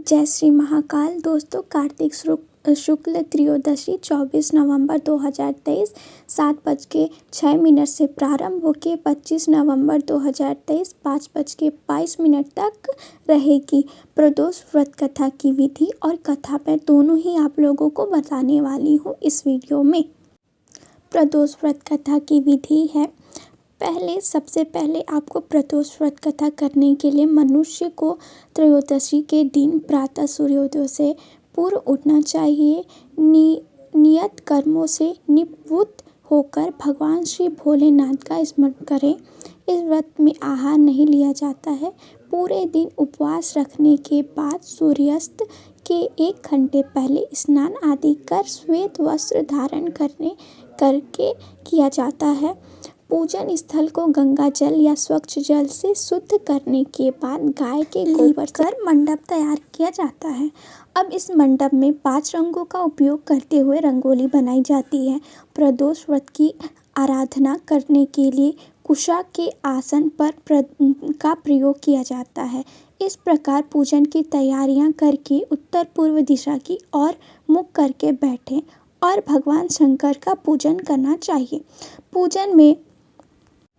जय श्री महाकाल। दोस्तों, कार्तिक शुक्ल त्रयोदशी 24 नवंबर 2023 7:06 से प्रारंभ होकर 25 नवंबर 2023 5:22 तक रहेगी। प्रदोष व्रत कथा की विधि और कथा मैं दोनों ही आप लोगों को बताने वाली हूँ इस वीडियो में। प्रदोष व्रत कथा की विधि है। सबसे पहले आपको प्रदोष व्रत कथा करने के लिए मनुष्य को त्रयोदशी के दिन प्रातः सूर्योदय से पूर्व उठना चाहिए। नियत कर्मों से निवृत्त होकर भगवान श्री भोलेनाथ का स्मरण करें। इस व्रत में आहार नहीं लिया जाता है। पूरे दिन उपवास रखने के बाद सूर्यास्त के 1 घंटे पहले स्नान आदि कर श्वेत वस्त्र धारण करके किया जाता है। पूजन स्थल को गंगा जल या स्वच्छ जल से शुद्ध करने के बाद गाय के गोबर से मंडप तैयार किया जाता है। अब इस मंडप में 5 रंगों का उपयोग करते हुए रंगोली बनाई जाती है। प्रदोष व्रत की आराधना करने के लिए कुशा के आसन का प्रयोग किया जाता है। इस प्रकार पूजन की तैयारियां करके उत्तर पूर्व दिशा की ओर मुख करके बैठें और भगवान शंकर का पूजन करना चाहिए। पूजन में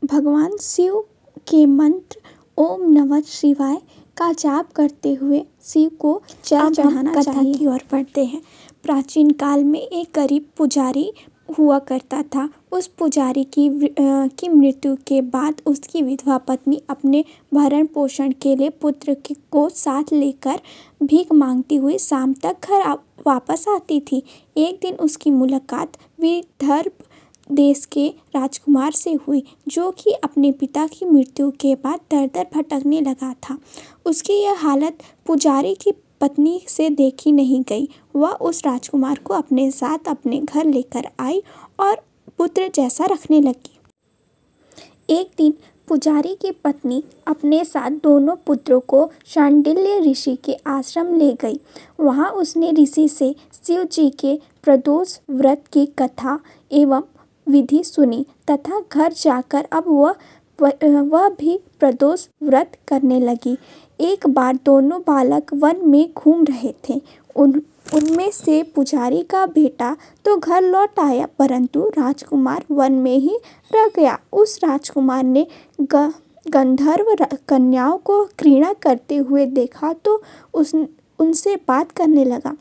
भगवान शिव के मंत्र ओम नमः शिवाय का जाप करते हुए शिव को जल चढ़ाना चाहिए। कथा की ओर बढ़ते हैं। प्राचीन काल में एक गरीब पुजारी हुआ करता था। उस पुजारी की मृत्यु के बाद उसकी विधवा पत्नी अपने भरण पोषण के लिए पुत्र को साथ लेकर भीख मांगती हुई शाम तक घर वापस आती थी। एक दिन उसकी मुलाकात विदर्भ देश के राजकुमार से हुई, जो कि अपने पिता की मृत्यु के बाद दर-दर भटकने लगा था। उसकी यह हालत पुजारी की पत्नी से देखी नहीं गई। वह उस राजकुमार को अपने साथ अपने घर लेकर आई और पुत्र जैसा रखने लगी। एक दिन पुजारी की पत्नी अपने साथ दोनों पुत्रों को शांडिल्य ऋषि के आश्रम ले गई। वहां उसने ऋषि से शिव जी के प्रदोष व्रत की कथा एवं विधि सुनी तथा घर जाकर अब वह भी प्रदोष व्रत करने लगी। एक बार दोनों बालक वन में घूम रहे थे। उनमें से पुजारी का बेटा तो घर लौट आया, परंतु राजकुमार वन में ही रह गया। उस राजकुमार ने गंधर्व कन्याओं को घृणा करते हुए देखा तो उनसे बात करने लगा।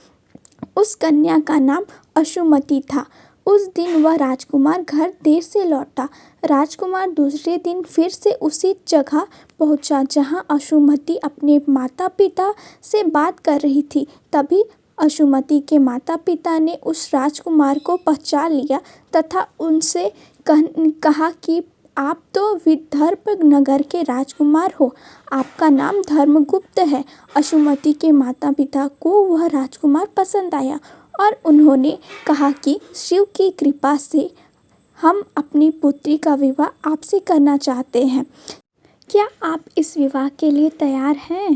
उस कन्या का नाम अशुमति था। उस दिन वह राजकुमार घर देर से लौटा। राजकुमार दूसरे दिन फिर से उसी जगह पहुंचा जहां अशुमति अपने माता पिता से बात कर रही थी। तभी अशुमति के माता पिता ने उस राजकुमार को पहचान लिया तथा उनसे कहा कि आप तो विदर्भ नगर के राजकुमार हो, आपका नाम धर्मगुप्त है। अशुमति के माता पिता को वह राजकुमार पसंद आया और उन्होंने कहा कि शिव की कृपा से हम अपनी पुत्री का विवाह आपसे करना चाहते हैं। क्या आप इस विवाह के लिए तैयार हैं?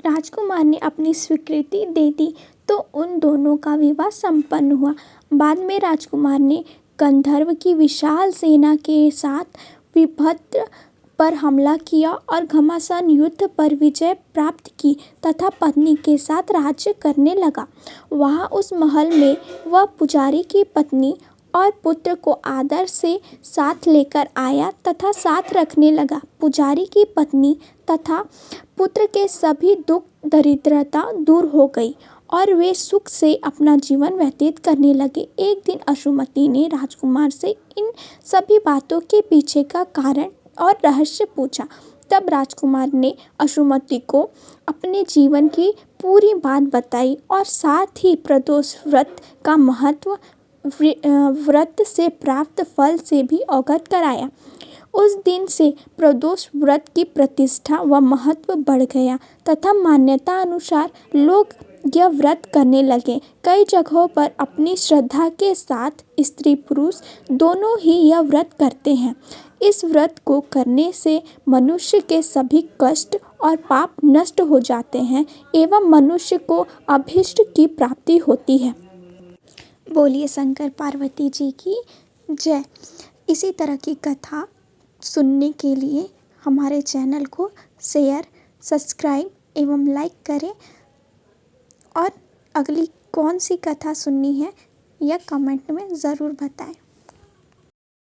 राजकुमार ने अपनी स्वीकृति दे दी तो उन दोनों का विवाह संपन्न हुआ। बाद में राजकुमार ने गंधर्व की विशाल सेना के साथ विदर्भ पर हमला किया और घमासान युद्ध पर विजय प्राप्त की तथा पत्नी के साथ राज्य करने लगा। वहां उस महल में वह पुजारी की पत्नी और पुत्र को आदर से साथ लेकर आया तथा साथ रखने लगा। पुजारी की पत्नी तथा पुत्र के सभी दुख दरिद्रता दूर हो गई और वे सुख से अपना जीवन व्यतीत करने लगे। एक दिन अशुमति ने राजकुमार से इन सभी बातों के पीछे का कारण और रहस्य पूछा। तब राजकुमार ने अशुमति को अपने जीवन की पूरी बात बताई और साथ ही प्रदोष व्रत का महत्व, व्रत से प्राप्त फल से भी अवगत कराया। उस दिन से प्रदोष व्रत की प्रतिष्ठा व महत्व बढ़ गया तथा मान्यता अनुसार लोग यह व्रत करने लगे। कई जगहों पर अपनी श्रद्धा के साथ स्त्री पुरुष दोनों ही यह व्रत करते हैं। इस व्रत को करने से मनुष्य के सभी कष्ट और पाप नष्ट हो जाते हैं एवं मनुष्य को अभीष्ट की प्राप्ति होती है। बोलिए शंकर पार्वती जी की जय। इसी तरह की कथा सुनने के लिए हमारे चैनल को शेयर, सब्सक्राइब एवं लाइक करें और अगली कौन सी कथा सुननी है यह कमेंट में ज़रूर बताएं।